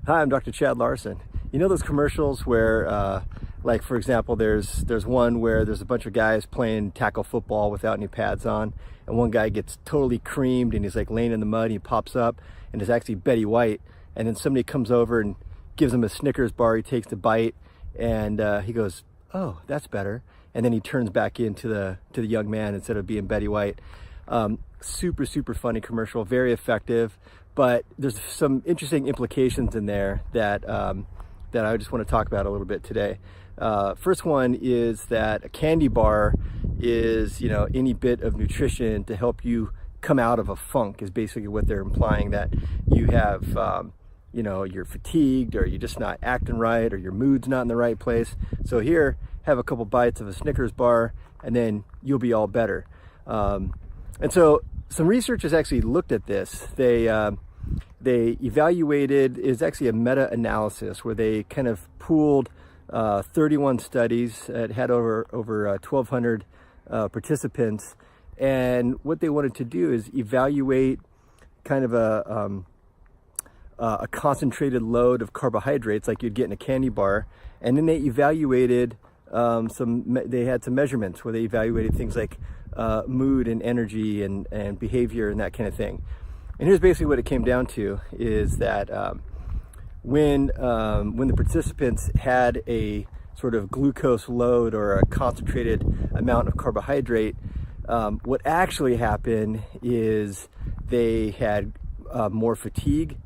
Hi, I'm Dr. Chad Larson. You know those commercials where, like for example, there's one where there's a bunch of guys playing tackle football without any pads on, and one guy gets totally creamed and he's like laying in the mud and he pops up and it's actually Betty White, and then somebody comes over and gives him a Snickers bar. He takes the bite and he goes, "Oh, that's better," and then he turns back into the young man instead of being Betty White. Super funny commercial, very effective, but there's some interesting implications in there that that I just want to talk about a little bit today. First one is that a candy bar is, you know, any bit of nutrition to help you come out of a funk, is basically what they're implying, that you have, you know, you're fatigued, or you're just not acting right, or your mood's not in the right place. So here, have a couple bites of a Snickers bar and then you'll be all better. And so some researchers actually looked at this. They evaluated, is actually a meta-analysis where they kind of pooled 31 studies that had over 1,200 participants. And what they wanted to do is evaluate kind of a concentrated load of carbohydrates like you'd get in a candy bar. And then they evaluated they had some measurements where they evaluated things like mood and energy and behavior and that kind of thing. And here's basically what it came down to, is that when the participants had a sort of glucose load or a concentrated amount of carbohydrate, what actually happened is they had more fatigue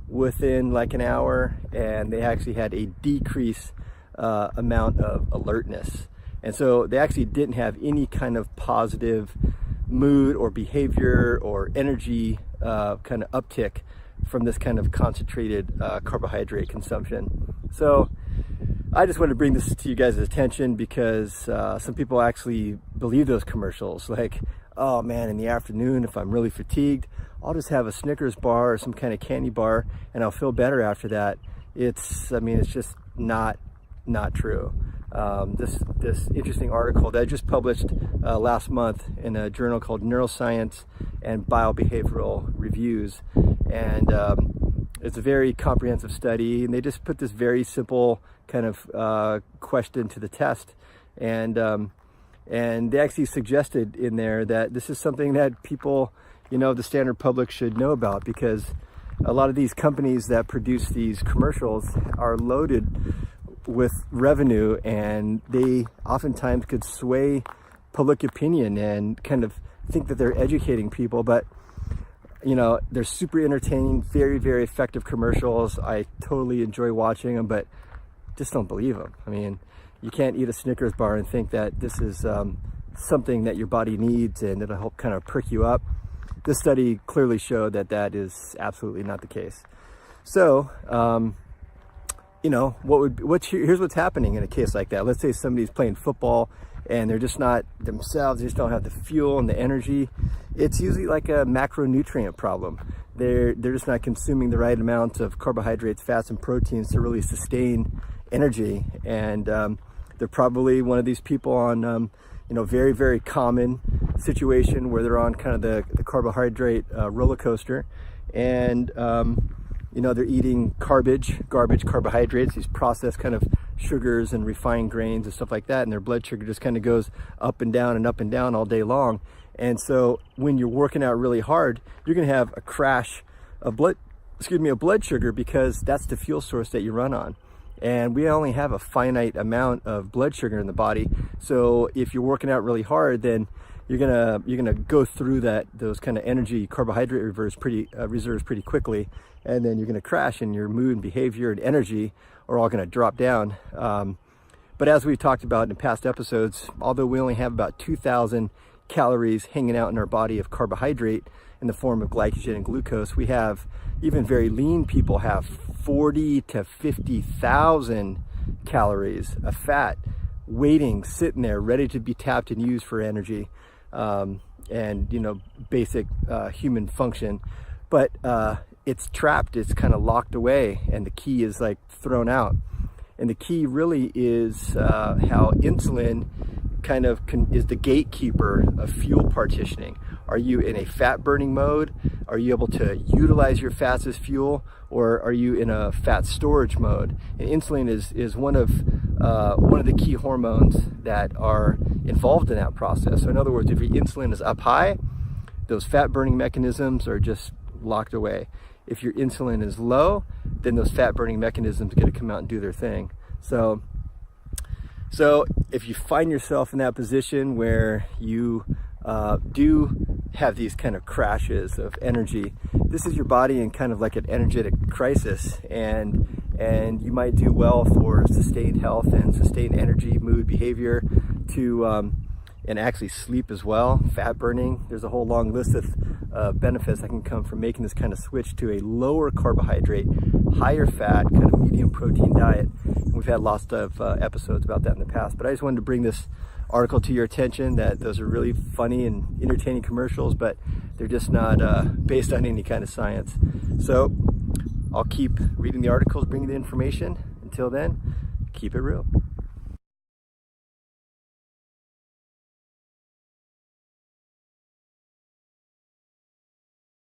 within like an hour, and they actually had a decreased amount of alertness. And so they actually didn't have any kind of positive mood or behavior or energy kind of uptick from this kind of concentrated carbohydrate consumption. So I just wanted to bring this to you guys' attention because some people actually believe those commercials. Like, oh man, in the afternoon, if I'm really fatigued, I'll just have a Snickers bar or some kind of candy bar and I'll feel better after that. It's just not true. This interesting article that I just published last month in a journal called Neuroscience and Biobehavioral Reviews, and it's a very comprehensive study, and they just put this very simple kind of question to the test, and they actually suggested in there that this is something that people, you know, the standard public should know about, because a lot of these companies that produce these commercials are loaded with revenue, and they oftentimes could sway public opinion and kind of think that they're educating people. But you know, they're super entertaining, very effective commercials. I totally enjoy watching them, but just don't believe them. I mean, you can't eat a Snickers bar and think that this is something that your body needs and it'll help kind of perk you up. This study clearly showed that that is absolutely not the case. So you know, here's what's happening in a case like that. Let's say somebody's playing football and they're just not themselves, they just don't have the fuel and the energy. It's usually like a macronutrient problem. They're just not consuming the right amount of carbohydrates, fats, and proteins to really sustain energy. And they're probably one of these people on, you know, very common situation where they're on kind of the carbohydrate roller coaster. And you know, they're eating garbage carbohydrates, these processed kind of sugars and refined grains and stuff like that, and their blood sugar just kind of goes up and down all day long. And so when you're working out really hard, you're going to have a crash of blood sugar, because that's the fuel source that you run on. And we only have a finite amount of blood sugar in the body. So if you're working out really hard, then you're gonna go through those kind of energy carbohydrate reserves pretty quickly, and then you're gonna crash, and your mood and behavior and energy are all gonna drop down. But as we've talked about in past episodes, although we only have about 2,000 calories hanging out in our body of carbohydrate in the form of glycogen and glucose, we have, even very lean people have 40 to 50,000 calories of fat waiting, sitting there, ready to be tapped and used for energy. And, you know, basic human function, but it's trapped, it's kind of locked away, and the key is like thrown out. And the key really is how insulin kind of is the gatekeeper of fuel partitioning. Are you in a fat burning mode? Are you able to utilize your fats as fuel, or are you in a fat storage mode? And insulin is one of the key hormones that are involved in that process. So in other words, if your insulin is up high, those fat burning mechanisms are just locked away. If your insulin is low, then those fat burning mechanisms get to come out and do their thing. So if you find yourself in that position where you do have these kind of crashes of energy, this is your body in kind of like an energetic crisis, and you might do well for sustained health and sustained energy, mood, behavior, and actually sleep as well, fat burning. There's a whole long list of benefits that can come from making this kind of switch to a lower carbohydrate, higher fat, kind of medium protein diet. And we've had lots of episodes about that in the past, but I just wanted to bring this article to your attention, that those are really funny and entertaining commercials, but they're just not based on any kind of science. So I'll keep reading the articles, bringing the information. Until then, keep it real.